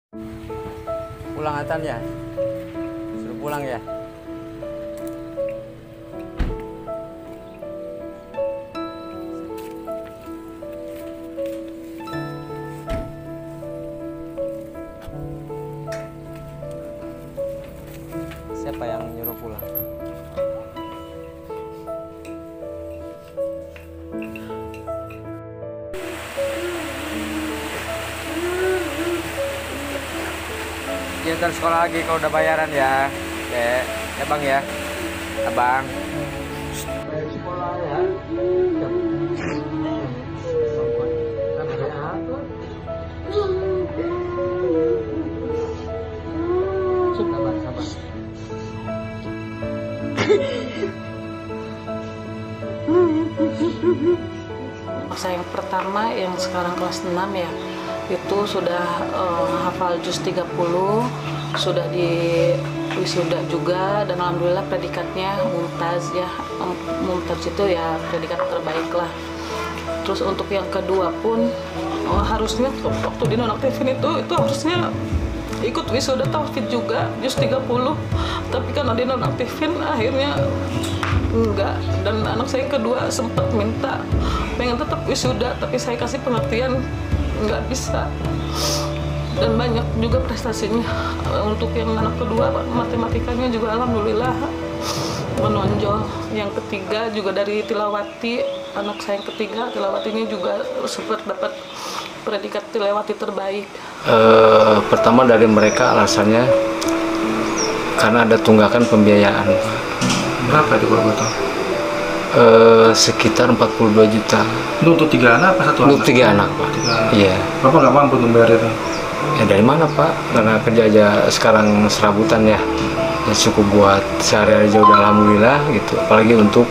Pulang Atan ya? Suruh pulang ya? Siapa yang nyuruh pulang? Ya ntar sekolah lagi kalau udah bayaran ya. Ya bang ya. Abang. Sekolah ya. Sabar. Saya yang pertama yang sekarang kelas 6 ya, itu sudah hafal juz 30, sudah di wisuda juga, dan alhamdulillah predikatnya mumtaz ya. Mumtaz itu ya predikat terbaik lah. Terus untuk yang kedua pun harusnya waktu dinonaktifin itu harusnya ikut wisuda taufid juga juz 30, tapi karena dinonaktifin akhirnya enggak. Dan anak saya yang kedua sempat minta pengen tetap wisuda, tapi saya kasih pengertian nggak bisa. Dan banyak juga prestasinya. Untuk yang anak kedua matematikanya juga alhamdulillah menonjol. Yang ketiga juga dari Tilawati, anak saya yang ketiga Tilawatinya juga sempat dapat predikat Tilawati terbaik. Pertama dari mereka alasannya karena ada tunggakan pembiayaan. Berapa itu kalau tahu? Sekitar 42 juta. Itu untuk 3 anak apa 1 anak? Untuk 3 anak, Pak. Iya. Bapak nggak mampu untuk bayar itu? Ya dari mana, Pak? Karena kerja aja sekarang serabutan ya. Ya cukup buat sehari-hari aja udah alhamdulillah gitu. Apalagi untuk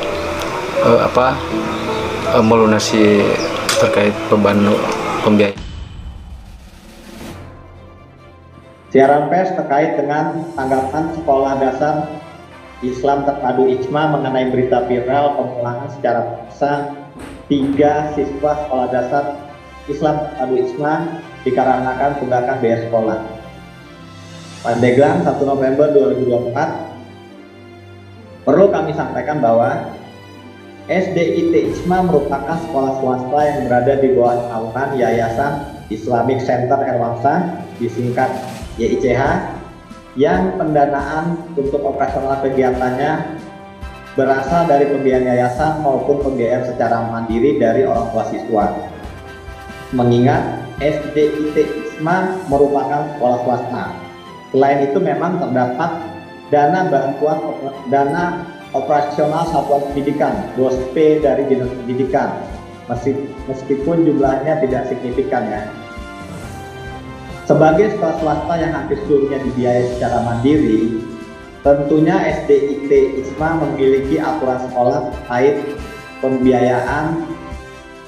melunasi terkait beban pembiayaan. Siaran pers terkait dengan tanggapan Sekolah Dasar Islam Terpadu Ijma mengenai berita viral pemulangan secara paksa 3 siswa Sekolah Dasar Islam Terpadu Ijma dikarenakan tunggakan biaya sekolah. Pandeglang 1 November 2024. Perlu kami sampaikan bahwa SDIT Ijma merupakan sekolah swasta yang berada di bawah naungan Yayasan Islamic Center Erwangsa, disingkat YICH, yang pendanaan untuk operasional kegiatannya berasal dari pembiayaan yayasan maupun pembiayaan secara mandiri dari orang tua siswa. Mengingat SDIT Ijma merupakan sekolah swasta. Selain itu memang terdapat dana bantuan dana operasional satuan pendidikan (DOSP) dari Dinas Pendidikan, meskipun jumlahnya tidak signifikan ya. Sebagai sekolah swasta yang hampir seluruhnya dibiayai secara mandiri, tentunya SDIT Ijma memiliki aturan sekolah terkait pembiayaan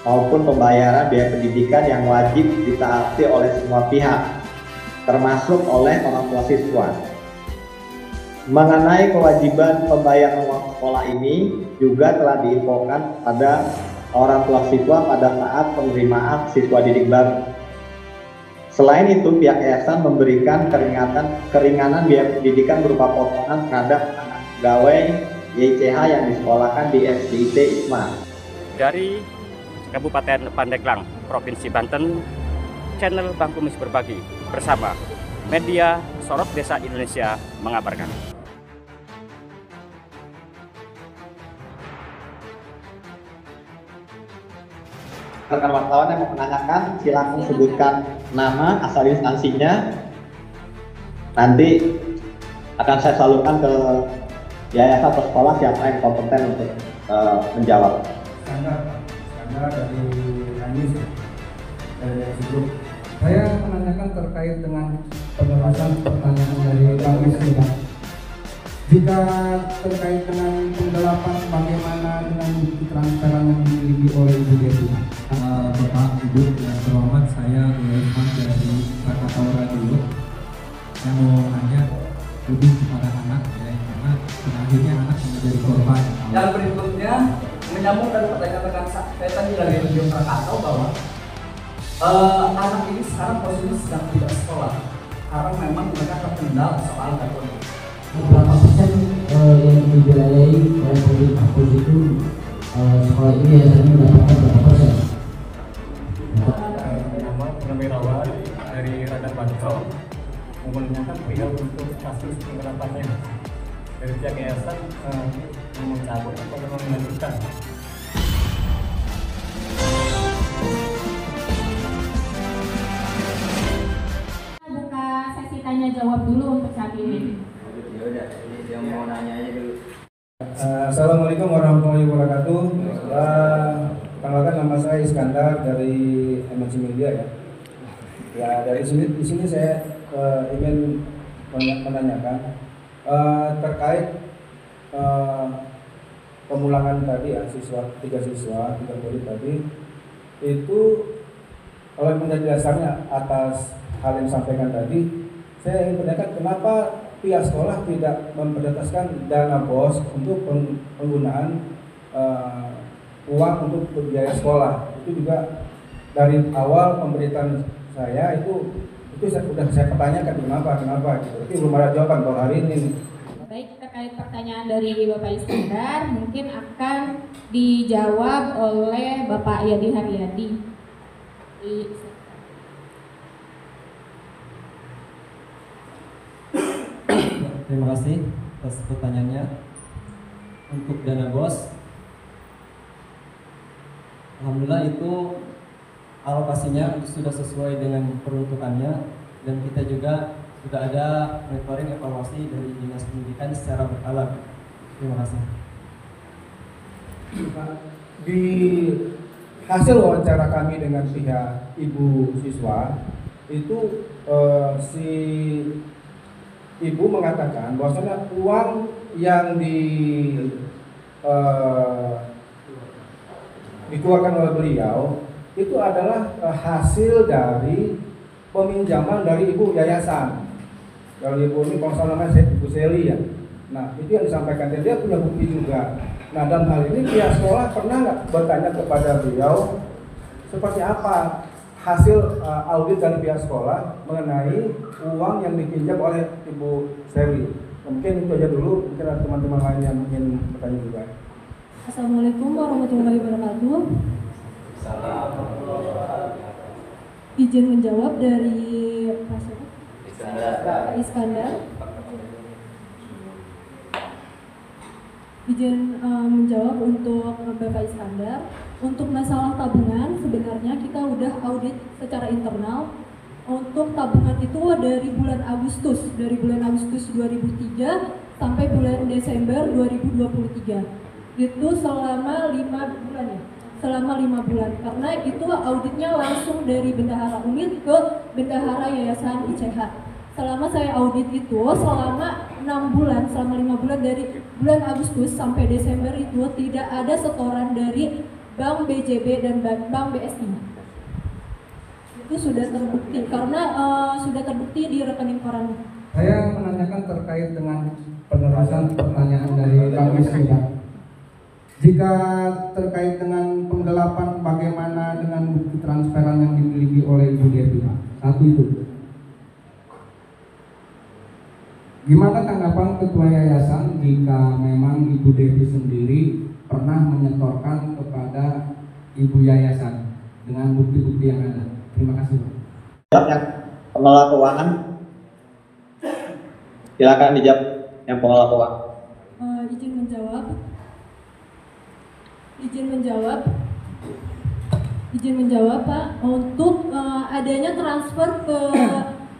maupun pembayaran biaya pendidikan yang wajib ditaati oleh semua pihak, termasuk oleh orang tua siswa. Mengenai kewajiban pembayaran uang sekolah ini juga telah diinfokan pada orang tua siswa pada saat penerimaan siswa didik baru. Selain itu, pihak yayasan memberikan keringanan biaya pendidikan berupa potongan terhadap anak pegawai YICH yang disekolahkan di SDIT Ijma. Dari Kabupaten Pandeglang, Provinsi Banten, channel Bang Kumis Berbagi bersama media Sorot Desa Indonesia mengabarkan. Rekan wartawan yang mau menanyakan, silakan sebutkan nama, asal instansinya. Nanti akan saya salurkan ke yayasan atau sekolah siapa yang kompeten untuk menjawab. Skandar dari Anies, dari grup. Saya menanyakan terkait dengan penjelasan pertanyaan dari Bang Wisnu. Jika terkait dengan penggelapan, bagaimana dengan bukti transferan yang dimiliki oleh Ibu Devi? Bapak, Ibu, yang terhormat, saya Gulaiman dari Krakatau dulu. Saya mau nanya lebih kepada anak, ya, karena akhirnya anak menjadi korban. Dan berikutnya menyambung dari pertanyaan rekan saya tadi dari Radio Krakatau bahwa anak ini sekarang posisi sedang tidak sekolah. sekarang memang mereka terkendala soal gabon. Berapa persen yang dibiayai oleh pemerintah kampus itu sekolah ini biasanya mendapatkan berapa persen? Nama Purnawirawan dari Radar Bantro menggunakan pihak untuk kasus penerapannya dari pihak yayasan mencabut atau melanjutkan. Buka sesi tanya jawab dulu untuk saat ini. Ya udah, yang mau nanya aja dulu. Assalamualaikum warahmatullahi wabarakatuh. Perkenalkan, nama saya Iskandar dari MNC Media ya. Ya, dari sini di sini saya ingin menanyakan terkait pemulangan tadi ya, tiga murid tadi itu, oleh menjadi dasarnya atas hal yang disampaikan tadi, saya ingin menanyakan kenapa pihak sekolah tidak memprioritaskan dana BOS untuk penggunaan uang untuk biaya sekolah. Itu juga dari awal pemberitaan saya itu sudah saya pertanyakan kenapa gitu. Tapi belum ada jawaban baru hari ini. Baik, terkait pertanyaan dari Bapak Iskandar mungkin akan dijawab oleh Bapak Yadi Haryadi. Terima kasih atas pertanyaannya. Untuk dana BOS, alhamdulillah itu alokasinya sudah sesuai dengan peruntukannya, dan kita juga sudah ada monitoring evaluasi dari Dinas Pendidikan secara berkala. Terima kasih. Di hasil wawancara kami dengan pihak ibu siswa itu si ibu mengatakan bahwasanya uang yang dikeluarkan oleh beliau itu adalah hasil dari peminjaman dari ibu yayasan. Kalau ibu ini kalau salah namanya Ibu Seli ya. Nah, itu yang disampaikan, dia punya bukti juga. Nah, dalam hal ini pihak sekolah pernah nggak bertanya kepada beliau seperti apa hasil audit dari pihak sekolah mengenai uang yang dipinjam oleh Ibu Seli? Mungkin itu aja dulu, mungkin ada teman-teman lain yang ingin bertanya juga. Assalamualaikum warahmatullahi wabarakatuh. Izin menjawab dari Pak Iskandar. Izin menjawab untuk Bapak Iskandar. Untuk masalah tabungan, sebenarnya kita udah audit secara internal. Untuk tabungan itu dari bulan Agustus 2003 sampai bulan Desember 2023. Itu selama 5 bulan ya. Selama 5 bulan, karena itu auditnya langsung dari Bendahara Unit ke Bendahara Yayasan ICH. Selama saya audit itu selama 6 bulan, selama 5 bulan dari bulan Agustus sampai Desember itu tidak ada setoran dari Bank BJB dan Bank BSI. Itu sudah terbukti karena sudah terbukti di rekening koran. Saya menanyakan terkait dengan penerusan pertanyaan dari Kang Wisnu. Jika terkait dengan penggelapan, bagaimana dengan bukti transferan yang dimiliki oleh Ibu Devi? Satu itu. Gimana tanggapan ketua yayasan jika memang Ibu Devi sendiri pernah menyetorkan kepada Ibu yayasan dengan bukti-bukti yang ada? Terima kasih, Pak. Yang pengelola keuangan, silakan dijawab yang pengelola keuangan. Izin menjawab Pak, untuk adanya transfer ke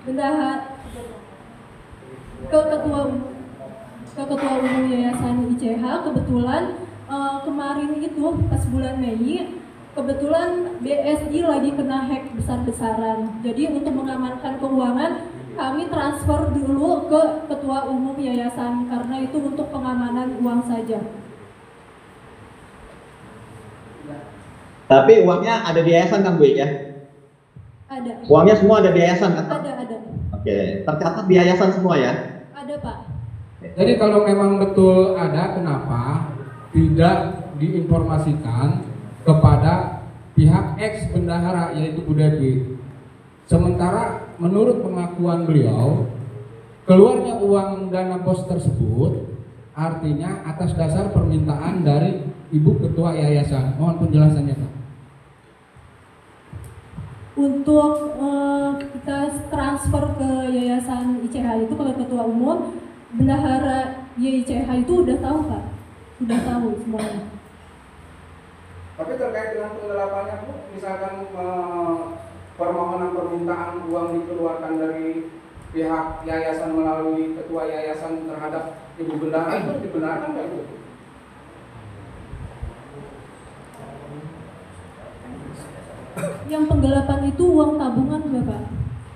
bendahara ke ketua umum Yayasan ICH, kebetulan kemarin itu pas bulan Mei kebetulan BSI lagi kena hack besar-besaran. Jadi untuk mengamankan keuangan kami transfer dulu ke ketua umum yayasan karena itu untuk pengamanan uang saja. Tapi uangnya ada di yayasan kan Bu ya? Ada. Uangnya semua ada di yayasan kan? Ada. Oke, tercatat di yayasan semua ya? Ada Pak. Jadi kalau memang betul ada, kenapa tidak diinformasikan kepada pihak ex bendahara yaitu Bu Devi? Sementara menurut pengakuan beliau, keluarnya uang dana BOS tersebut artinya atas dasar permintaan dari Ibu Ketua Yayasan. Mohon penjelasannya, Pak. Untuk kita transfer ke Yayasan ICH itu ke Ketua Umum, bendahara YICH itu udah tahu, Pak. Udah tahu semuanya. Tapi terkait dengan penggelapannya, Bu, misalkan permohonan permintaan uang dikeluarkan dari pihak yayasan melalui ketua yayasan terhadap ibu bendahara itu dibenarkan nggak itu? Yang penggelapan itu uang tabungan nggak, Pak?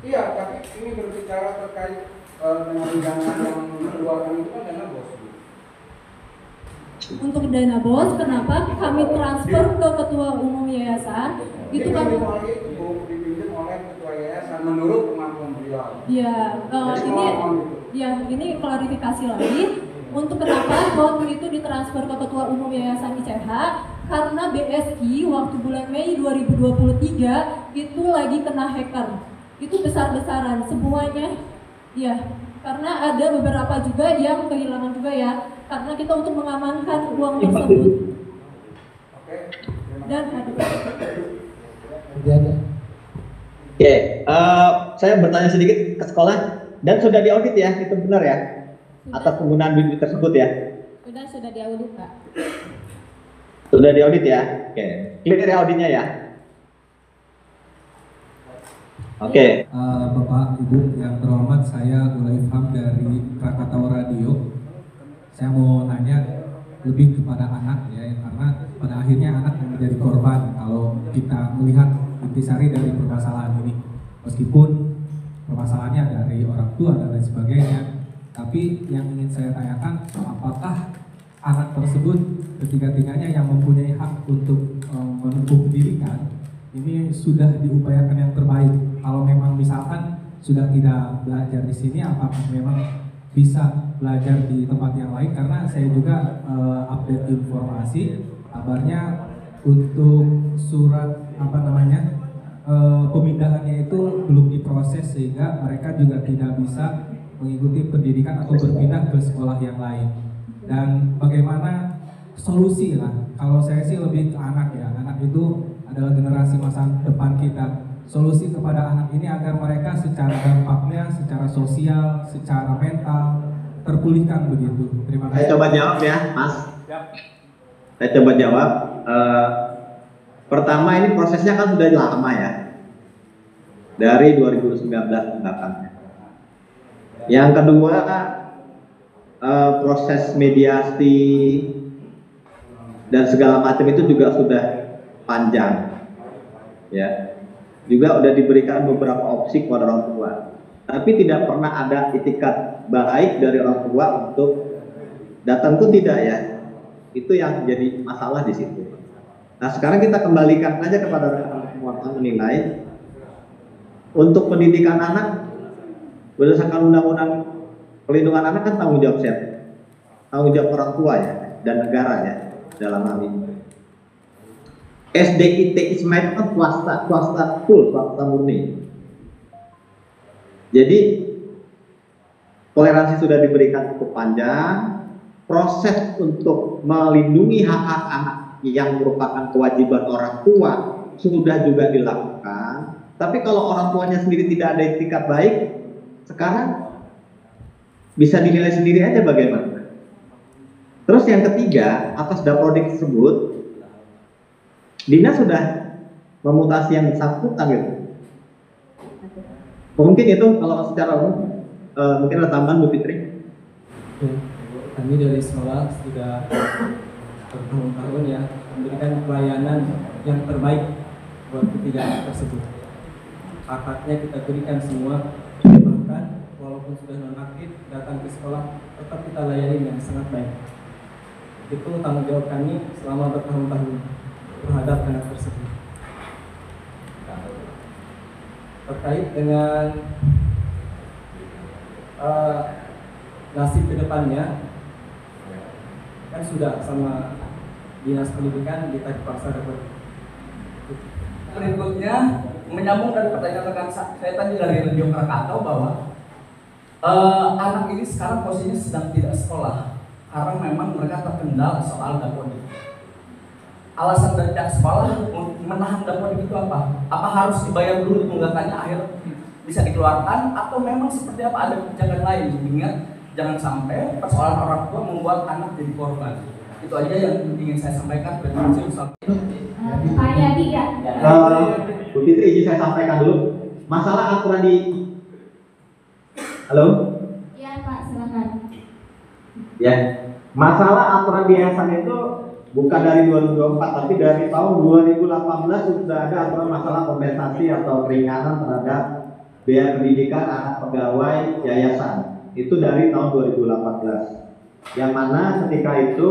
Iya, tapi ini berbicara terkait dengan dana yang dikeluarkan itu kan dana BOS. Untuk dana BOS, kenapa kami transfer ke Ketua Umum Yayasan? Itu kami dipimpin oleh ketua yayasan menurut pengakuan beliau. Ini klarifikasi lagi. Untuk kenapa waktu itu ditransfer ke Ketua Umum Yayasan ICH? Karena BSI waktu bulan Mei 2023 itu lagi kena hacker. Itu besar-besaran semuanya. Ya, karena ada beberapa juga yang kehilangan juga ya. Karena kita untuk mengamankan uang tersebut. Dan Oke, saya bertanya sedikit ke sekolah dan sudah diaudit ya, itu benar ya? Atas penggunaan duit tersebut ya? Sudah diaudit, Pak. Sudah diaudit ya? Oke, clear ya auditnya ya? Oke. Bapak, Ibu yang terhormat, saya Gula Ifham dari Krakatau Radio. Saya mau nanya lebih kepada anak ya, karena pada akhirnya anak yang menjadi korban kalau kita melihat intisari dari permasalahan ini. Meskipun permasalahannya dari orang tua dan lain sebagainya, tapi yang ingin saya tanyakan, apakah anak tersebut ketiga-tiganya yang mempunyai hak untuk menempuh pendidikan ini sudah diupayakan yang terbaik? Kalau memang misalkan sudah tidak belajar di sini, apakah memang bisa belajar di tempat yang lain? Karena saya juga update informasi kabarnya untuk surat pemindahannya itu belum diproses, sehingga mereka juga tidak bisa mengikuti pendidikan atau berpindah ke sekolah yang lain. Dan bagaimana solusi lah, kalau saya sih lebih ke anak ya, anak itu adalah generasi masa depan kita. Solusi kepada anak ini agar mereka secara dampaknya, secara sosial, secara mental terpulihkan begitu. Terima kasih. Saya coba jawab ya, Mas. Saya coba jawab. Pertama, ini prosesnya kan sudah lama ya, dari 2019 tindakannya. Yang kedua, proses mediasi dan segala macam itu juga sudah panjang, ya. Juga sudah diberikan beberapa opsi kepada orang tua, tapi tidak pernah ada itikat baik dari orang tua untuk datang tuh tidak ya. Itu yang jadi masalah di situ. Nah, sekarang kita kembalikan aja kepada rekan-rekan menilai untuk pendidikan anak berdasarkan undang-undang pelindungan anak kan tanggung jawab siapa? Tanggung jawab orang tua ya dan negara ya dalam hal ini. SDIT ISMA itu kan swasta full, swasta murni. Jadi toleransi sudah diberikan cukup panjang, proses untuk melindungi hak-hak anak yang merupakan kewajiban orang tua sudah juga dilakukan. Tapi kalau orang tuanya sendiri tidak ada itikat baik, sekarang bisa dinilai sendiri aja bagaimana. Terus yang ketiga, atas dapodik tersebut, dinas sudah memutasi yang bersangkutan gitu. Mungkin itu kalau secara umum, mungkin ada tambahan Bu Fitri. Kami dari sekolah sudah bertahun-tahun ya memberikan pelayanan yang terbaik buat ketiga anak tersebut. Hak-haknya kita berikan semua, bahkan walaupun sudah nonaktif datang ke sekolah tetap kita layani dengan sangat baik. Itu tanggung jawab kami selama bertahun-tahun terhadap anak tersebut. Terkait dengan nasib kedepannya, kan sudah sama dinas pendidikan ditarik paksa dapat. Berikutnya menyambung dari pertanyaan rekan saya tadi dari Radio Krakatau bahwa anak ini sekarang posisinya sedang tidak sekolah karena memang mereka terkendala soal dapodik. Alasan dari pihak sekolah menahan dapodik itu apa? Apa harus dibayar dulu tunggakannya akhir bisa dikeluarkan atau memang seperti apa ada kebijakan lain? Ingat jangan sampai persoalan orang tua membuat anak jadi korban. Itu aja yang ingin saya sampaikan. Terima kasih. Pak Yadi ya. Bu Fitri, izin saya sampaikan dulu. Masalah aturan di Halo? Iya Pak, silakan. Ya, masalah aturan di yayasan itu bukan dari 2024, tapi dari tahun 2018 sudah ada aturan masalah kompensasi atau keringanan terhadap biaya pendidikan anak pegawai yayasan. Itu dari tahun 2018. Yang mana ketika itu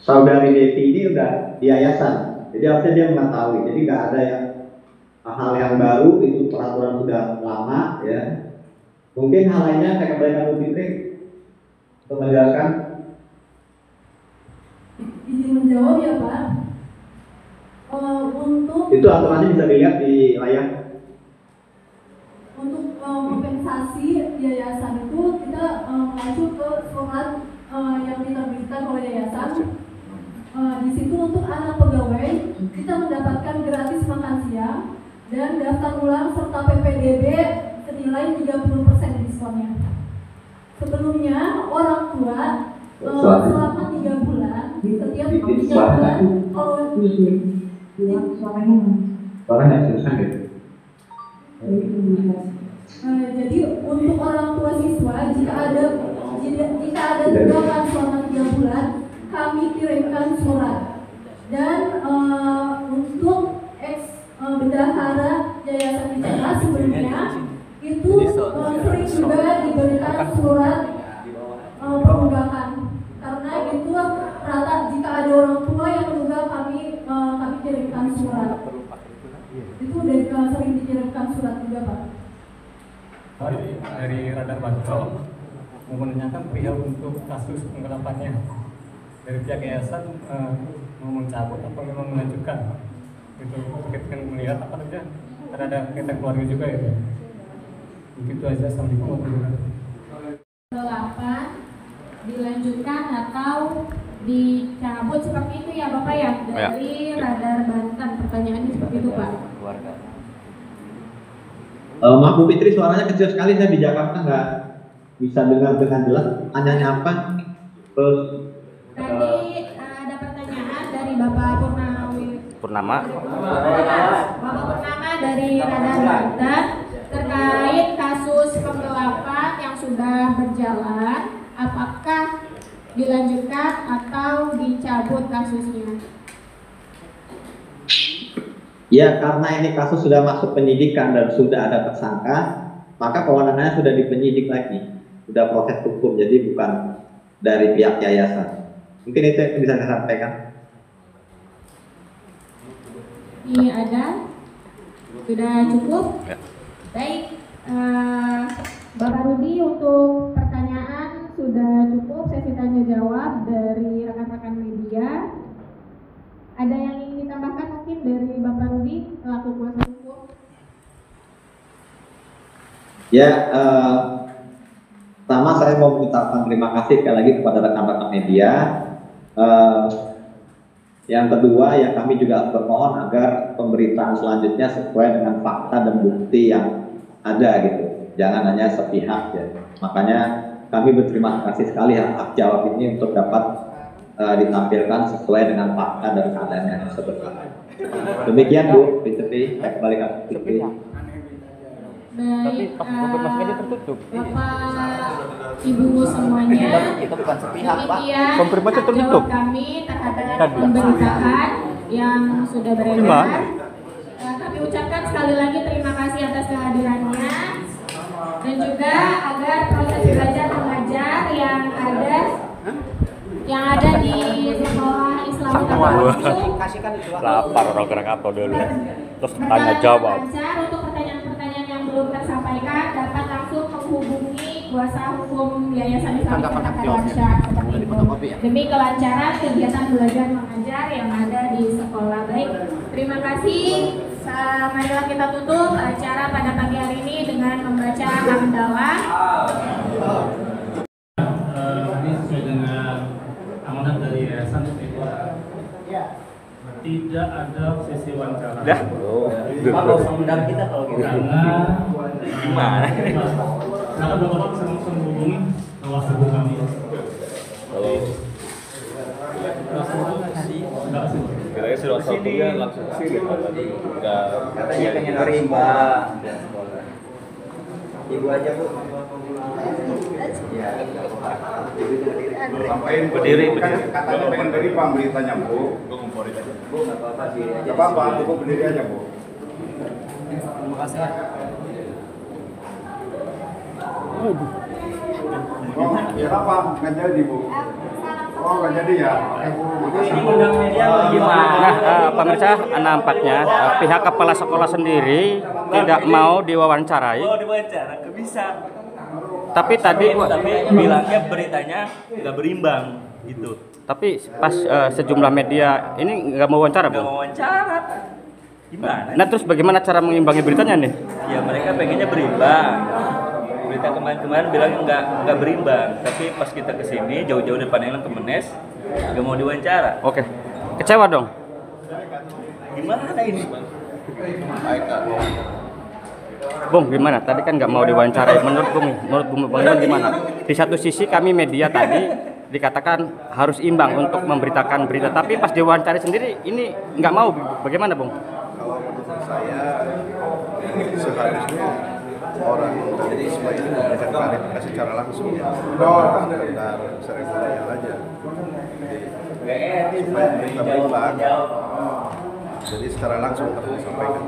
saudari Devi ini udah di yayasan, jadi harusnya dia mengetahui. Jadi nggak ada yang hal yang baru, itu peraturan sudah lama ya. Mungkin hal lainnya saya kembalikan Bu Fitri untuk menjelaskan. Izin menjawab ya Pak. Untuk itu aturannya bisa dilihat di layar. Untuk kompensasi yayasan itu kita mengacu ke surat yang diterbitkan oleh yayasan. Di situ untuk anak pegawai kita mendapatkan gratis makan siang dan daftar ulang serta PPDB senilai 30% diskonnya. Sebelumnya orang tua selama 3 bulan setiap 3 bulan kalau jadi untuk orang tua siswa jika ada tunggakan selama 3 bulan kami kirimkan surat. Dan untuk bendahara yayasan ICA sebelumnya itu sering juga diberikan surat penunggakan karena itu rata jika ada orang tua yang menunggak kami kirimkan surat. Itu sering dikirimkan surat juga Pak. Dari Radar Bancol mau menanyakan perihal untuk kasus penggelapannya dari pihak yayasan mau mencabut atau memang melanjutkan itu kita kan melihat apa saja ada kaitan keluarga juga ya. Begitu aja. Assalamualaikum warahmatullahi wabarakatuh. Penggelapan dilanjutkan atau dicabut seperti itu ya Bapak ya dari Radar Banten, pertanyaannya seperti itu Pak. Maaf Bu Fitri, suaranya kecil sekali, saya di Jakarta nggak bisa dengar dengan jelas. Tanyanya apa? Terus tadi ada pertanyaan dari Bapak Purnama Bapak Purnama dari Radar Banten terkait kasus penggelapan yang sudah berjalan, apakah dilanjutkan atau dicabut kasusnya? ya, karena ini kasus sudah masuk penyidikan dan sudah ada tersangka, maka kewenangannya sudah dipenyidik lagi, sudah proses hukum, jadi bukan dari pihak yayasan. Mungkin itu yang bisa saya sampaikan. Ini ada, sudah cukup. Ya. Baik, Bapak Rudi untuk pertanyaan sudah cukup sesi tanya jawab dari rekan-rekan media. Ada yang ingin ditambahkan mungkin dari Bapak Rudi selaku kuasa hukum? Ya, pertama saya mau mengucapkan terima kasih sekali lagi kepada rekan-rekan media. Yang kedua, ya kami juga bermohon agar pemberitaan selanjutnya sesuai dengan fakta dan bukti yang ada gitu. Jangan hanya sepihak ya. Makanya kami berterima kasih sekali hak jawab ini untuk dapat ditampilkan sesuai dengan fakta dan keadaannya sebetulnya. Demikian Bu Fitri, saya kembali ke Fitri. Baik, Bapak Ibu semuanya, kita bukan sepihak Pak. Konfirmasi tertutup kami terhadap pemberitaan yang sudah beredar. Kami ucapkan sekali lagi terima kasih atas kehadirannya dan juga agar proses belajar mengajar yang ada di sekolah Islami Taman lapar orang Krakatau dulu terus tanya jawab. Untuk pertanyaan-pertanyaan yang belum tersampaikan dapat langsung menghubungi kuasa hukum Yayasan Islami Kota Kadarsyah seperti itu demi kelancaran kegiatan belajar mengajar yang ada di sekolah. Baik, Terima kasih. Marilah kita tutup acara pada pagi hari ini dengan membaca hamdalah. Ini sesuai dengan amanat dari Yayasan tidak ada sesi wawancara. Ya. Kalau undang kita kalau gitu. Karena Gimana? Karena Bapak bisa langsung hubungi bawaslu kami. Kalau kira-kira sudah satunya langsung ke sini Pak tadi. Katanya pengen berimbang. Ibu aja Bu. Ya. Sampaikan berdiri. Katanya pengen berimbang beritanya Bu. Gue ngomporin aja. Bu nggak apa-apa sih. Nggak apa-apa, Bu berdiri aja Bu. Terima kasih. Oh, ya apa? Nggak jadi Bu. Oh, nggak jadi ya. Nah, pemirsa, nampaknya pihak kepala sekolah sendiri tidak mau diwawancarai. Oh, diwawancara, nggak bisa. Tapi tadi bilangnya beritanya nggak berimbang gitu. Tapi pas sejumlah media ini nggak mau wawancara, Bu. Nggak mau wawancara. Gimana? Nah, terus bagaimana cara mengimbangi beritanya nih? Ya mereka pengennya berimbang. Berita kemarin-kemarin bilang nggak berimbang, tapi pas kita kesini jauh-jauh dari Pandeglang ke Menes nggak mau diwawancara. Oke, kecewa dong. Gimana ini? Bung, gimana? Tadi kan nggak mau diwawancarai. Menurut Bung Iwan gimana? Di satu sisi kami media tadi dikatakan harus imbang untuk memberitakan berita, tapi pas diwawancarai sendiri ini nggak mau. Bagaimana, Bung? Kalau menurut saya seharusnya orang dari ISMA ini memberikan klarifikasi secara langsung, bukan sekedar seremonial aja. Jadi supaya mereka berimbang. Jadi secara langsung harus disampaikan.